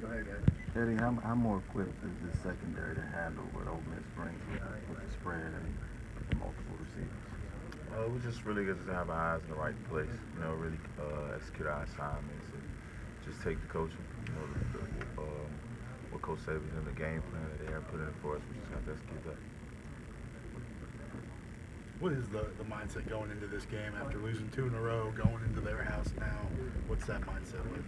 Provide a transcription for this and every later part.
Go ahead, guys. Eddie, how more equipped is this secondary to handle what Ole Miss brings with the spread and the multiple receivers? We just really get to have our eyes in the right place. Really execute our assignments and just take the coaching. What Coach Saban's in the game plan that they have put in for us. We just have to execute that. What is the mindset going into this game after losing 2 in a row, going into their house now? What's that mindset like?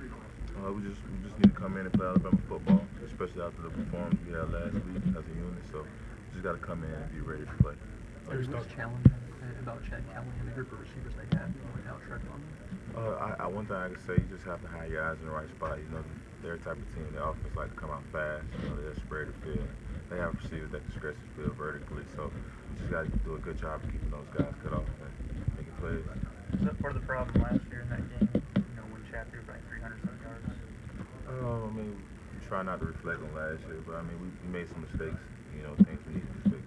We just need to come in and play Alabama football, especially after the performance we had last week as a unit. So we just got to come in and be ready to play. What's challenging about Chad Kelly and the group of receivers they have without Trevor on them? One thing I can say, you just have to have your eyes in the right spot. They're the type of team, their offense like to come out fast. They'll spread the field. They have receivers that can stretch the field vertically. So we just got to do a good job of keeping those guys cut off and making plays. Was that part of the problem last year in that game? When Chad threw for like 300-some yards? We try not to reflect on last year, but we made some mistakes. Things we need to fix.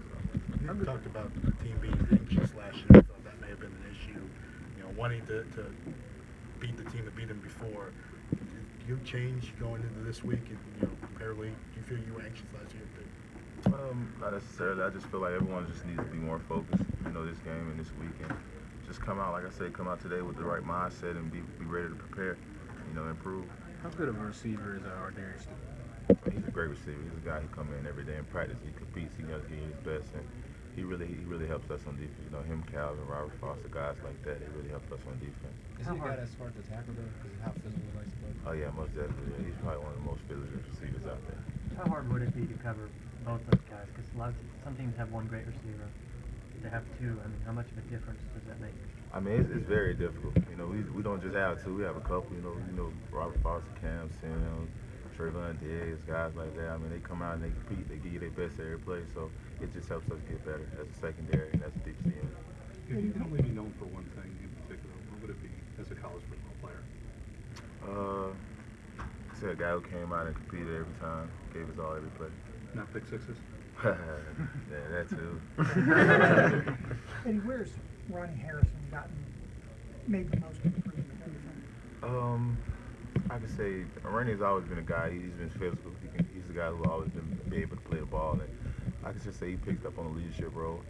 You talked about the team being anxious last year. I thought that may have been an issue. Wanting to beat the team that beat them before. Did you change going into this week? And comparably, do you feel you were anxious last year too? Not necessarily. I just feel like everyone just needs to be more focused. This game and this weekend. Just come out, like I said, come out today with the right mindset and be ready to prepare. Improve. How good of a receiver is Ardarius Stewart? He's a great receiver. He's a guy who come in every day in practice. He competes. He knows he his best, and he really helps us on defense. Him, Calvin, Robert Foster, guys like that. They really help us on defense. Is he a guy that's hard to tackle though? Because of how physical he likes to play? Oh yeah, most definitely. Yeah. He's probably one of the most physical receivers out there. How hard would it be to cover both those guys? Because some teams have one great receiver. They have two. How much of a difference does that make? It's very difficult. We don't just have two. We have a couple. Robert Foster, Cam, Sims, Trayvon Diggs, guys like that. They come out and they compete. They give you their best every play. So it just helps us get better as a secondary and as a deep team. If you can only be known for one thing in particular, what would it be as a college football player? It's a guy who came out and competed every time, gave us all every play. Not pick sixes? Yeah, that too. Eddie, where's Ronnie Harrison made the most improvement? I can say Ronnie's always been a guy. He's been physical. He's a guy who always been able to play the ball. And I can just say he picked up on the leadership role.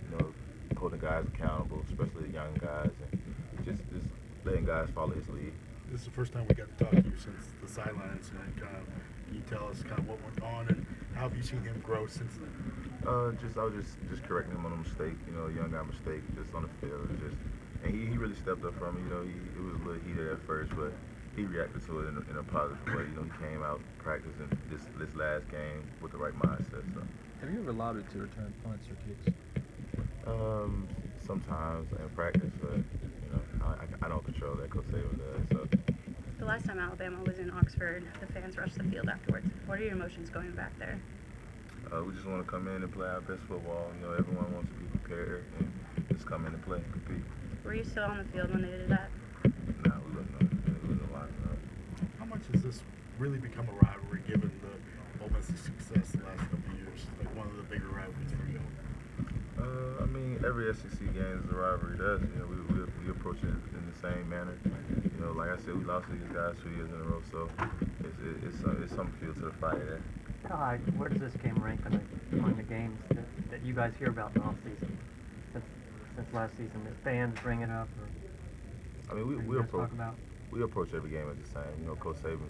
Holding guys accountable, especially the young guys, and just letting guys follow his lead. This is the first time we got to talk to you since the sideline incident. Can you tell us what went on and how have you seen him grow since then? I was just correcting him on a mistake, a young guy mistake, just on the field, and he really stepped up for me. It was a little heated at first, but he reacted to it in a positive way. He came out practicing this last game with the right mindset. So. Have you ever allowed it to return punts or kicks? Sometimes in practice, but I don't control that. Coach Saban does. So. The last time Alabama was in Oxford, the fans rushed the field afterwards. What are your emotions going back there? We just want to come in and play our best football. Everyone wants to be prepared and just come in and play and compete. Were you still on the field when they did that? No, we wasn't on the field. We wasn't locked up. How much has this really become a rivalry given the Ole Miss success the last couple of years? Like one of the bigger rivalries for you? Every SEC game is a rivalry to us. We approach it in the same manner. Like I said, we lost to these guys 2 years in a row, so it's some feel to the fight there. How high, where does this game rank among the games that you guys hear about in the offseason since last season? The fans bring it up, or we approach every game as the same. Coach Saban,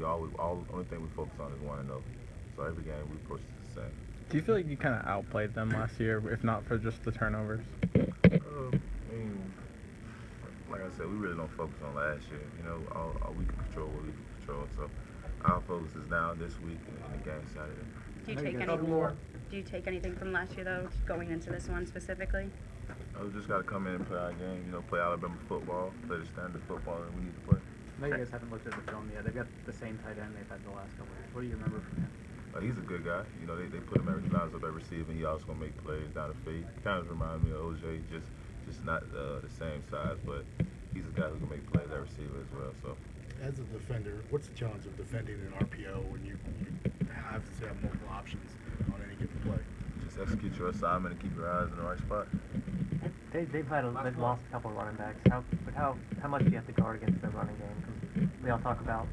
only thing we focus on is 1-0. So every game we approach it the same. Do you feel like you kind of outplayed them last year, if not for just the turnovers? Like I said, we really don't focus on last year. All we can control what we can control. So our focus is now this week and the game Saturday. Do you take anything from last year though, going into this one specifically? We just got to come in and play our game. Play Alabama football, play the standard football that we need to play. I know you guys haven't looked at the film yet. They've got the same tight end they've had the last couple of years. What do you remember from him? He's a good guy. They put him lines up at receiver. He also gonna make plays down the field. Kind of reminds me of OJ, just not the same size, but he's a guy who can make plays at receiver as well. So, as a defender, what's the challenge of defending an RPO when you have to have multiple options on any given play? Just execute your assignment and keep your eyes in the right spot. They've lost a couple of running backs. How much do you have to guard against their running game? Because we all talk about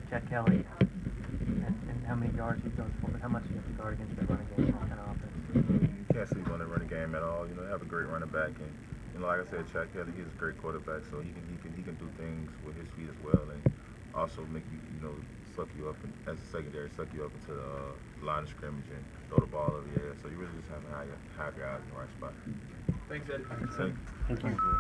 Chad Kelly and how many yards he goes for, but how much you have to guard against the running game, that kind of offense. You can't sleep on the running game at all. You know, they have a great running back, and like I said, Chad Kelly, he's a great quarterback, so he can do things with his feet as well, and also make you suck you up as a secondary, suck you up into the line of scrimmage and throw the ball over the air. So you really just have to have guys in the right spot. Thanks, Ed. Thank you. Thank you.